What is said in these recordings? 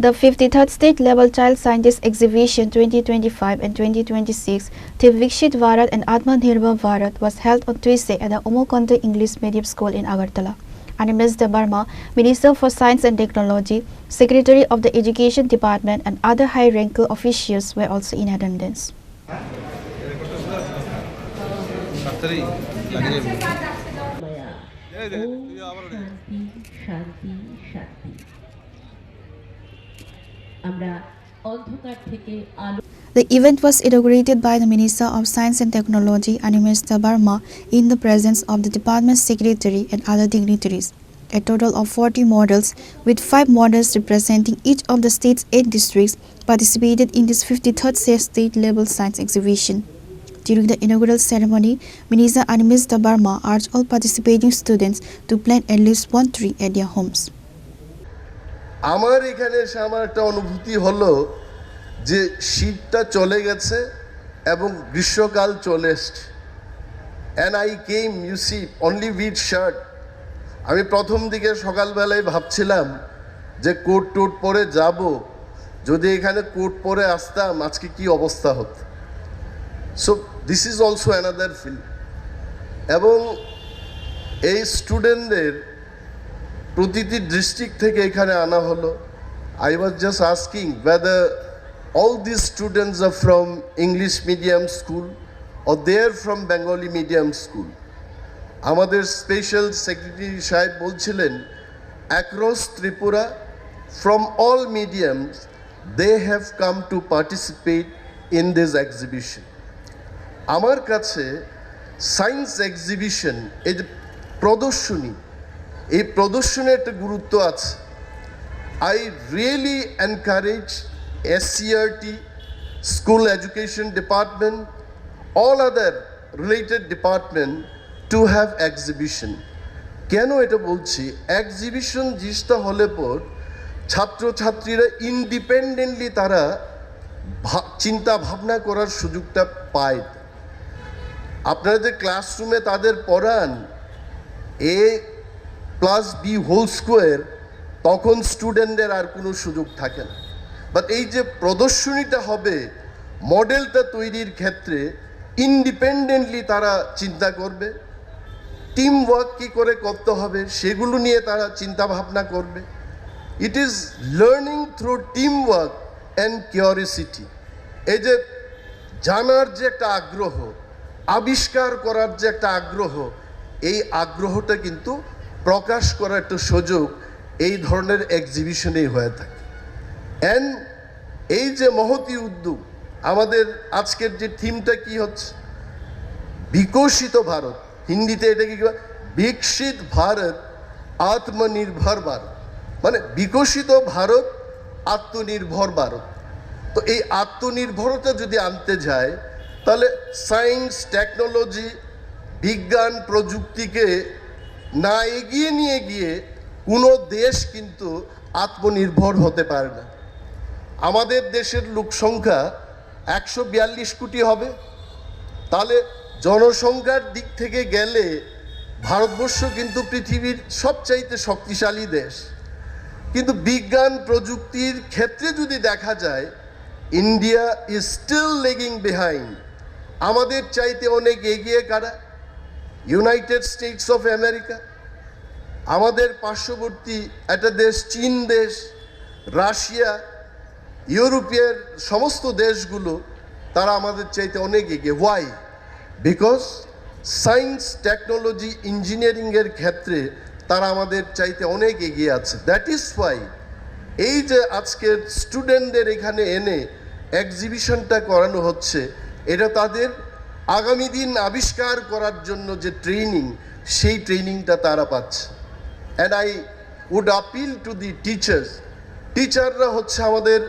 The 53rd State Level Child Scientist Exhibition 2025 and 2026 to Vikshit Bharat and Atmanirbhar Bharat was held on Tuesday at the Umakonda English Medium School in Agartala. And Ms. Debarma, Minister for Science and Technology, Secretary of the Education Department and other high-ranking officials were also in attendance. The event was inaugurated by the Minister of Science and Technology, Ms. Debarma, in the presence of the Department Secretary and other dignitaries. A total of 40 models, with 5 models representing each of the state's 8 districts, participated in this 53rd State Level Science Exhibition. During the inaugural ceremony, Minister Ms. Debarma urged all participating students to plant at least 1 tree at their homes. আমার এখানে এসে আমার একটা অনুভূতি হলো যে শীতটা চলে গেছে এবং গ্রীষ্মকাল চলে এসছে। and I came, you see, only with shirt. আমি প্রথম দিকে সকালবেলায় ভাবছিলাম যে কোট টোট পরে যাব, যদি এখানে কোট পরে আসতাম আজকে কি অবস্থা হতো। So this is also another feel. এবং এই স্টুডেন্টদের প্রতিটি ডিস্ট্রিক্ট থেকে এখানে আনা হলো। I was just asking whether all these students are from English medium school or they are from Bengali medium school. আমাদের স্পেশাল সেক্রেটারি সাহেব বলছিলেন across Tripura from all mediums they have come to participate in this exhibition. আমার কাছে science exhibition, এই যে প্রদর্শনী, এই প্রদর্শনের একটা গুরুত্ব আছে। I really encourage SCRT, School Education Department, all other related department to have exhibition. কেন এটা বলছি? এক্সিবিশন জিনিসটা হলে পর ছাত্রছাত্রীরা ইন্ডিপেন্ডেন্টলি তারা চিন্তা ভাবনা করার সুযোগটা পায়। আপনারা যে ক্লাসরুমে তাদের পড়ান a+b² তখন স্টুডেন্টদের আর কোনো সুযোগ থাকে না। বাট এই যে প্রদর্শনীটা হবে, মডেলটা তৈরির ক্ষেত্রে ইন্ডিপেন্ডেন্টলি তারা চিন্তা করবে, টিম ওয়ার্ক কী করে করতে হবে সেগুলো নিয়ে তারা চিন্তা ভাবনা করবে। It is learning through team work and curiosity. এই যে জানার যে একটা আগ্রহ, আবিষ্কার করার যে একটা আগ্রহ, এই আগ্রহটা কিন্তু প্রকাশ করার একটা সুযোগ এই ধরনের এক্সিবিশনেই হয়ে থাকে। অ্যান্ড এই যে মহতী উদ্যোগ, আমাদের আজকের যে থিমটা কি হচ্ছে, বিকশিত ভারত, হিন্দিতে এটা কি বিকশিত ভারত আত্মনির্ভর ভারত, মানে বিকশিত ভারত আত্মনির্ভর ভারত। তো এই আত্মনির্ভরতা যদি আনতে যায় তাহলে সায়েন্স, টেকনোলজি, বিজ্ঞান, প্রযুক্তিকে না এগিয়ে নিয়ে গিয়ে কোনো দেশ কিন্তু আত্মনির্ভর হতে পারে না। আমাদের দেশের লোক সংখ্যা 142 কোটি হবে, তাহলে জনসংখ্যার দিক থেকে গেলে ভারতবর্ষ কিন্তু পৃথিবীর সবচাইতে শক্তিশালী দেশ। কিন্তু বিজ্ঞান প্রযুক্তির ক্ষেত্রে যদি দেখা যায়, India is still lagging behind. আমাদের চাইতে অনেক এগিয়ে কারা? ইউনাইটেড স্টেটস অফ আমেরিকা, আমাদের পার্শ্ববর্তী একটা দেশ চীন দেশ, রাশিয়া, ইউরোপের সমস্ত দেশগুলো তারা আমাদের চাইতে অনেক এগিয়ে। ওয়াই? বিকজ সায়েন্স, টেকনোলজি, ইঞ্জিনিয়ারিংয়ের ক্ষেত্রে তারা আমাদের চাইতে অনেক এগিয়ে আছে। দ্যাট ইজ ওয়াই এই যে আজকের স্টুডেন্টদের এখানে এনে এক্সিবিশনটা করানো হচ্ছে, এটা তাদের আগামী দিন আবিষ্কার করার জন্য যে ট্রেনিং, সেই ট্রেনিংটা তারা পাচ্ছে। And I would appeal to the teachers. টিচাররা হচ্ছে আমাদের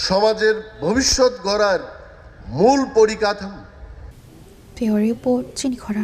সমাজের ভবিষ্যৎ গড়ার মূল পরিকাঠামো। রিপোর্ট চিনিখরা।